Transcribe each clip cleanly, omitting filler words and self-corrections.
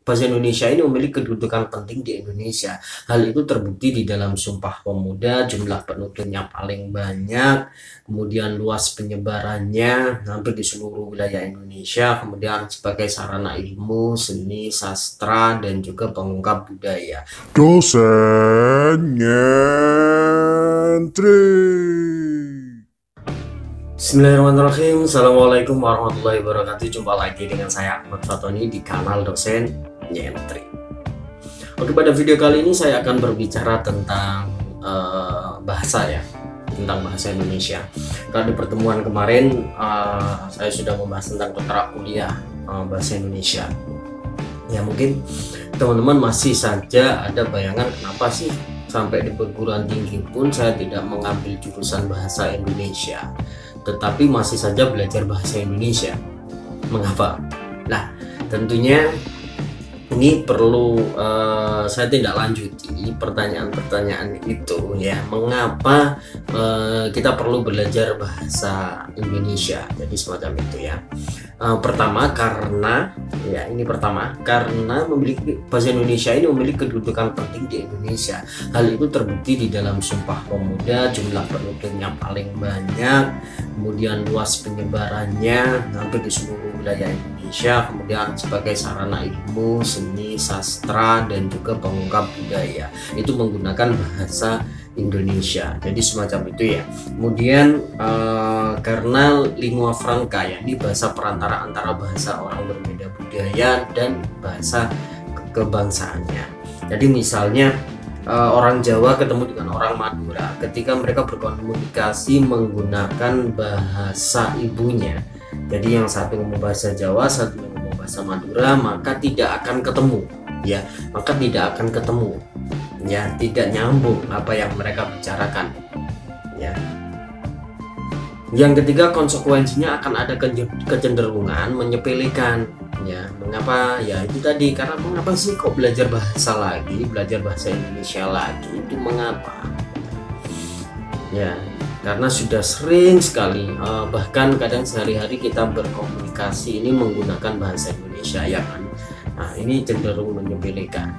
bahasa Indonesia ini memiliki kedudukan penting di Indonesia. Hal itu terbukti di dalam Sumpah Pemuda, jumlah penuturnya paling banyak, kemudian luas penyebarannya hampir di seluruh wilayah Indonesia, kemudian sebagai sarana ilmu, seni, sastra, dan juga pengungkap budaya. Dosen nyentrik. Bismillahirrahmanirrahim. Assalamualaikum warahmatullahi wabarakatuh. Jumpa lagi dengan saya Ahmad Fatoni di kanal Dosen Nyentrik. Oke, pada video kali ini saya akan berbicara tentang bahasa ya, tentang bahasa Indonesia. Kalau di pertemuan kemarin saya sudah membahas tentang kontrak kuliah bahasa Indonesia. Ya, mungkin teman-teman masih saja ada bayangan kenapa sih sampai di perguruan tinggi pun saya tidak mengambil jurusan bahasa Indonesia, tetapi masih saja belajar bahasa Indonesia. Mengapa? Nah, tentunya ini perlu saya tindak lanjuti pertanyaan-pertanyaan itu ya. Mengapa kita perlu belajar bahasa Indonesia? Jadi semacam itu ya. Pertama karena memiliki bahasa Indonesia ini memiliki kedudukan penting di Indonesia. Hal itu terbukti di dalam Sumpah Pemuda, jumlah penuturnya paling banyak, kemudian luas penyebarannya hampir di seluruh wilayah Indonesia, kemudian sebagai sarana ilmu, seni, sastra, dan juga pengungkap budaya itu menggunakan bahasa Indonesia. Jadi semacam itu ya. Kemudian karena lingua franca ya, ini bahasa perantara antara bahasa orang berbeda budaya dan bahasa kebangsaannya. Jadi misalnya orang Jawa ketemu dengan orang Madura, ketika mereka berkomunikasi menggunakan bahasa ibunya, jadi yang satu ngomong bahasa Jawa, satu ngomong bahasa Madura, maka tidak akan ketemu ya, ya, tidak nyambung apa yang mereka bicarakan ya. Yang ketiga, konsekuensinya akan ada kecenderungan menyepelekan ya. Mengapa? Ya itu tadi, karena mengapa sih kok belajar bahasa Indonesia lagi, itu mengapa ya, karena sudah sering sekali bahkan kadang sehari-hari kita berkomunikasi ini menggunakan bahasa Indonesia ya kan. Nah, ini cenderung menyepelekan.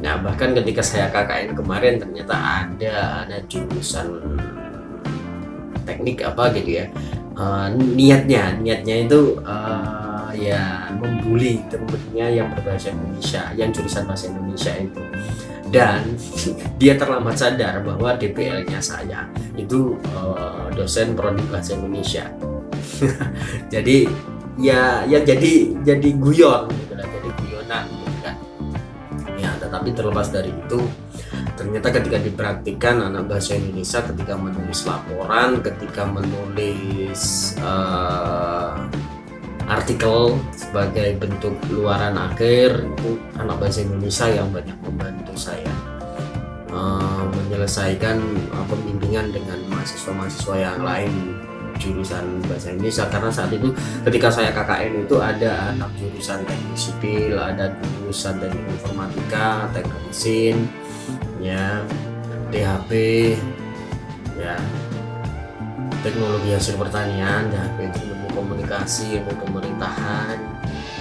Nah, bahkan ketika saya KKN kemarin ternyata ada jurusan teknik apa gitu ya, niatnya itu ya membuli temennya yang berbahasa Indonesia, yang jurusan bahasa Indonesia itu, dan dia terlambat sadar bahwa DPL-nya saya itu dosen prodi bahasa Indonesia. Jadi jadi guyon gitu lah, jadi guyonan gitu kan ya. Tetapi terlepas dari itu, ternyata ketika dipraktikkan anak bahasa Indonesia ketika menulis laporan, ketika menulis artikel sebagai bentuk luaran akhir, itu anak bahasa Indonesia yang banyak membantu saya menyelesaikan pembimbingan dengan mahasiswa-mahasiswa yang lain jurusan bahasa Indonesia. Karena saat itu ketika saya KKN itu ada anak jurusan teknik sipil, ada jurusan teknik informatika, teknik mesin ya, THP ya, teknologi hasil pertanian, THP itu ilmu komunikasi, ilmu pemerintahan,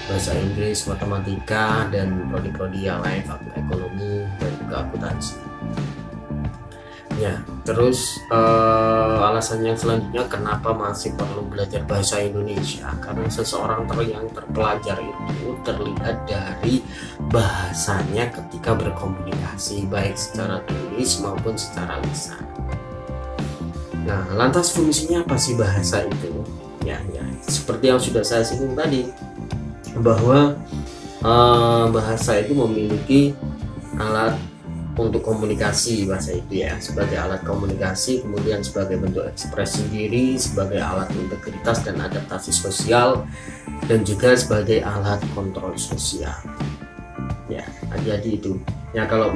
bahasa Inggris, matematika, dan prodi-prodi yang lain, fakultas ekonomi dan juga akuntansi ya. Terus alasan yang selanjutnya kenapa masih perlu belajar bahasa Indonesia, karena seseorang yang terpelajar itu terlihat dari bahasanya ketika berkomunikasi, baik secara tulis maupun secara lisan. Nah, lantas fungsinya apa sih bahasa itu ya, seperti yang sudah saya singgung tadi, bahwa bahasa itu memiliki alat untuk komunikasi, bahasa itu ya, sebagai alat komunikasi, kemudian sebagai bentuk ekspresi diri, sebagai alat integritas dan adaptasi sosial, dan juga sebagai alat kontrol sosial ya. Jadi itu ya, kalau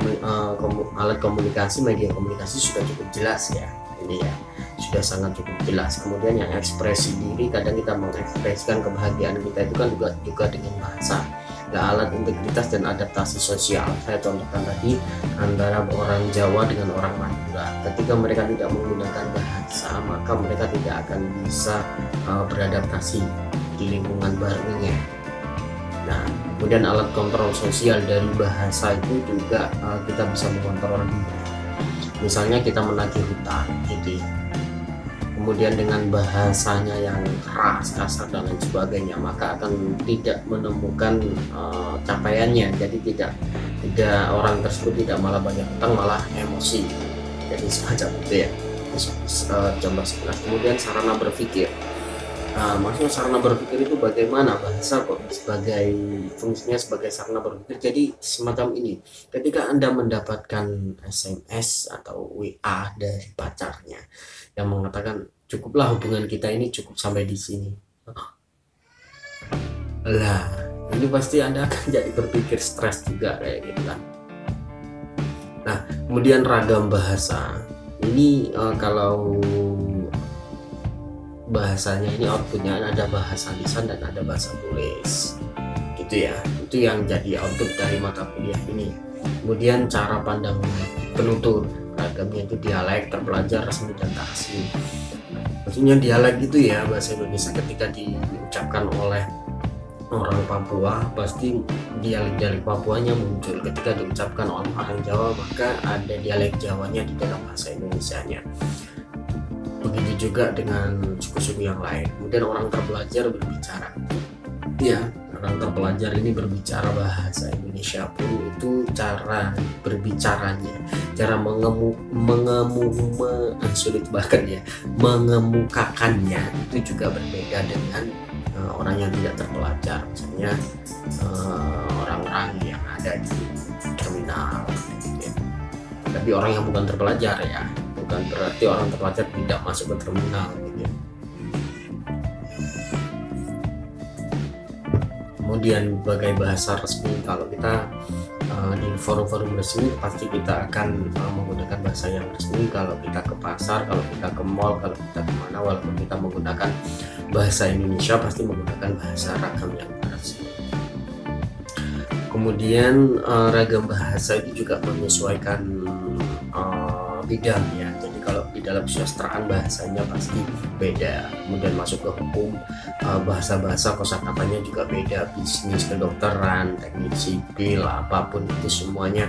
alat komunikasi, media komunikasi sudah cukup jelas ya, ini ya sudah sangat cukup jelas. Kemudian yang ekspresi diri, kadang kita mengekspresikan kebahagiaan kita itu kan juga dengan bahasa. Nah, alat integritas dan adaptasi sosial, saya contohkan tadi antara orang Jawa dengan orang Madura, ketika mereka tidak menggunakan bahasa, maka mereka tidak akan bisa beradaptasi di lingkungan barunya Nah, kemudian alat kontrol sosial dari bahasa itu juga kita bisa mengontrol diri. Misalnya kita menagih hutang gitu ya. Kemudian dengan bahasanya yang keras, kasar dan lain sebagainya, maka akan tidak menemukan capaiannya. Jadi tidak orang tersebut tidak malah banyak hutang, malah emosi. Jadi semacam itu ya. Contoh sebelah. Kemudian sarana berpikir. Maksudnya sarana berpikir itu bagaimana? Bahasa kok sebagai fungsinya sebagai sarana berpikir. Jadi semacam ini, ketika Anda mendapatkan SMS atau WA dari pacarnya yang mengatakan cukuplah hubungan kita ini, cukup sampai di sini, lah ini pasti Anda akan jadi berpikir stres juga kayak gitu kan. Nah, kemudian ragam bahasa ini kalau bahasanya ini outputnya ada bahasa lisan dan ada bahasa tulis gitu ya. Itu yang jadi output dari mata kuliah ini. Kemudian cara pandang penutur, ragamnya itu dialek, terpelajar, resmi dan tak resmi. Maksudnya dialek itu ya bahasa Indonesia ketika diucapkan oleh orang Papua pasti dialek Papuanya muncul. Ketika diucapkan oleh orang Jawa maka ada dialek Jawanya di dalam bahasa Indonesianya. Begitu juga dengan suku-suku yang lain. Kemudian orang terpelajar berbicara, ya orang terpelajar ini berbicara bahasa Indonesia pun itu cara berbicaranya, cara sulit bahkan ya mengemukakannya itu juga berbeda dengan orang yang tidak terpelajar. Misalnya orang-orang yang ada di terminal gitu ya. Tapi orang yang bukan terpelajar ya, bukan berarti orang terpelajar tidak masuk ke terminal gitu ya. Kemudian sebagai bahasa resmi, kalau kita di forum-forum resmi pasti kita akan menggunakan bahasa yang resmi. Kalau kita ke pasar, kalau kita ke mall, kalau kita kemana, walaupun kita menggunakan bahasa Indonesia pasti menggunakan bahasa ragam yang resmi. Kemudian ragam bahasa itu juga menyesuaikan bidang ya. Jadi kalau di dalam kesusastraan bahasanya pasti beda. Kemudian masuk ke hukum, bahasa-bahasa kosakatanya juga beda. Bisnis, kedokteran, teknik sipil, apapun itu semuanya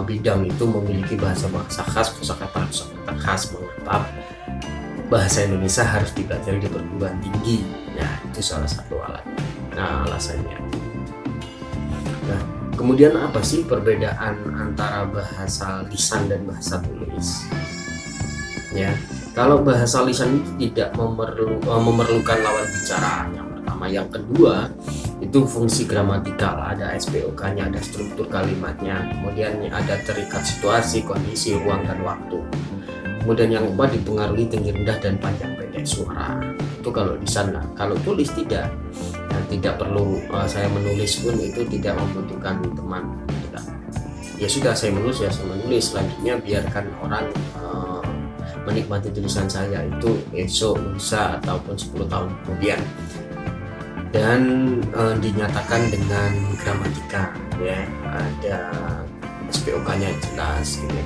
bidang itu memiliki bahasa-bahasa khas, kosakata khas. Mengapa bahasa Indonesia harus dipelajari di perguruan tinggi? Nah, itu salah satu alasannya. Nah, kemudian apa sih perbedaan antara bahasa lisan dan bahasa tulis? Ya, kalau bahasa lisan itu tidak memerlukan lawan bicara yang pertama. Yang kedua, itu fungsi gramatikal, ada SPOK-nya, ada struktur kalimatnya. Kemudian ada terikat situasi, kondisi, ruang dan waktu. Kemudian yang keempat dipengaruhi tinggi rendah dan panjang pendek suara. Itu kalau lisan. Kalau tulis tidak. Tidak perlu saya menulis pun itu tidak membutuhkan teman. Ya sudah, saya menulis ya saya menulis. Selanjutnya biarkan orang menikmati tulisan saya itu esok, lusa ataupun 10 tahun kemudian. Dan dinyatakan dengan gramatika ya, ada SPOK-nya jelas gitu.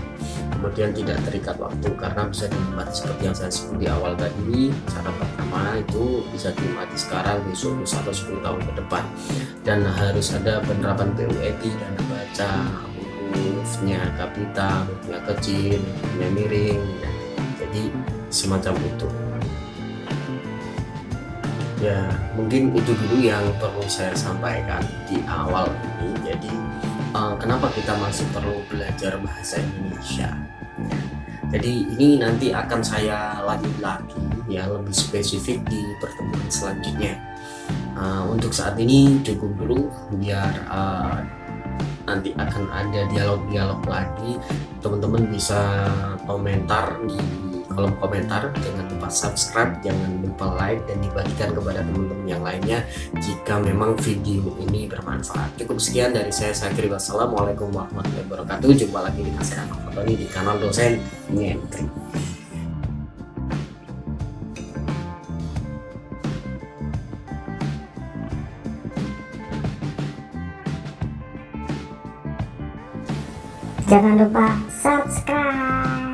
Kemudian tidak terikat waktu karena bisa dinikmati seperti yang saya sebut di awal tadi. Cara pertama itu bisa dinikmati sekarang, besok, lusa atau 10 tahun ke depan. Dan harus ada penerapan PUET dan baca hurufnya kapital, hurufnya kecil, hurufnya miring. Jadi semacam itu. Ya mungkin itu dulu yang perlu saya sampaikan di awal ini. Jadi kenapa kita masih perlu belajar bahasa Indonesia? Jadi ini nanti akan saya lanjut lagi ya, lebih spesifik di pertemuan selanjutnya. Untuk saat ini cukup dulu, biar nanti akan ada dialog-dialog lagi. Teman-teman bisa komentar di kolom komentar, jangan lupa subscribe, jangan lupa like dan dibagikan kepada teman-teman yang lainnya jika memang video ini bermanfaat. Cukup sekian dari saya akhiri. Wassalamualaikum warahmatullahi wabarakatuh. Jumpa lagi di Mas Anok di kanal Dosen Nyentri. Jangan lupa subscribe.